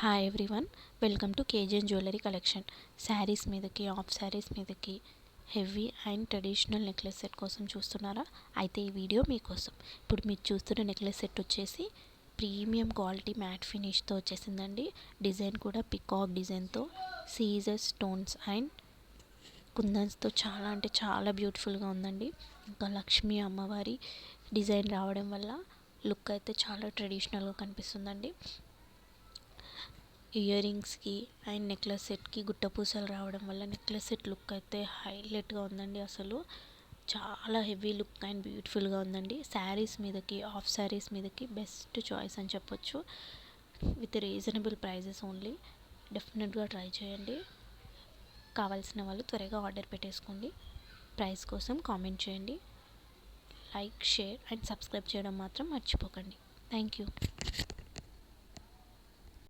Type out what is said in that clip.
Hi everyone, welcome to కేజెన్ jewellery collection. Saris మీదకి, half saris మీదకి heavy and traditional necklace set కోసం చూస్తున్నారా? అయితే ఈ వీడియో మీకోసం. ఇప్పుడు మీరు చూస్తున్న నెక్లెస్ సెట్ వచ్చేసి ప్రీమియం క్వాలిటీ మ్యాట్ ఫినిష్తో వచ్చేసిందండి. డిజైన్ కూడా పికాక్ డిజైన్తో, సీజర్ స్టోన్స్ అండ్ కుందన్స్తో చాలా అంటే చాలా బ్యూటిఫుల్గా ఉందండి. ఇంకా లక్ష్మీ అమ్మవారి డిజైన్ రావడం వల్ల లుక్ అయితే చాలా ట్రెడిషనల్గా కనిపిస్తుందండి. ఇయర్ రింగ్స్కి అండ్ నెక్లెస్ సెట్కి గుట్టపూసలు రావడం వల్ల నెక్లెస్ సెట్ లుక్ అయితే హైలైట్గా ఉందండి. అసలు చాలా హెవీ లుక్ అండ్ బ్యూటిఫుల్గా ఉందండి. శారీస్ మీదకి, ఆఫ్ శారీస్ మీదకి బెస్ట్ చాయిస్ అని చెప్పొచ్చు. With reasonable prices only. డెఫినెట్గా ట్రై చేయండి. కావాల్సిన వాళ్ళు త్వరగా ఆర్డర్ పెట్టేసుకోండి. ప్రైస్ కోసం కామెంట్ చేయండి. లైక్, షేర్ అండ్ సబ్స్క్రైబ్ చేయడం మాత్రం మర్చిపోకండి. Thank you.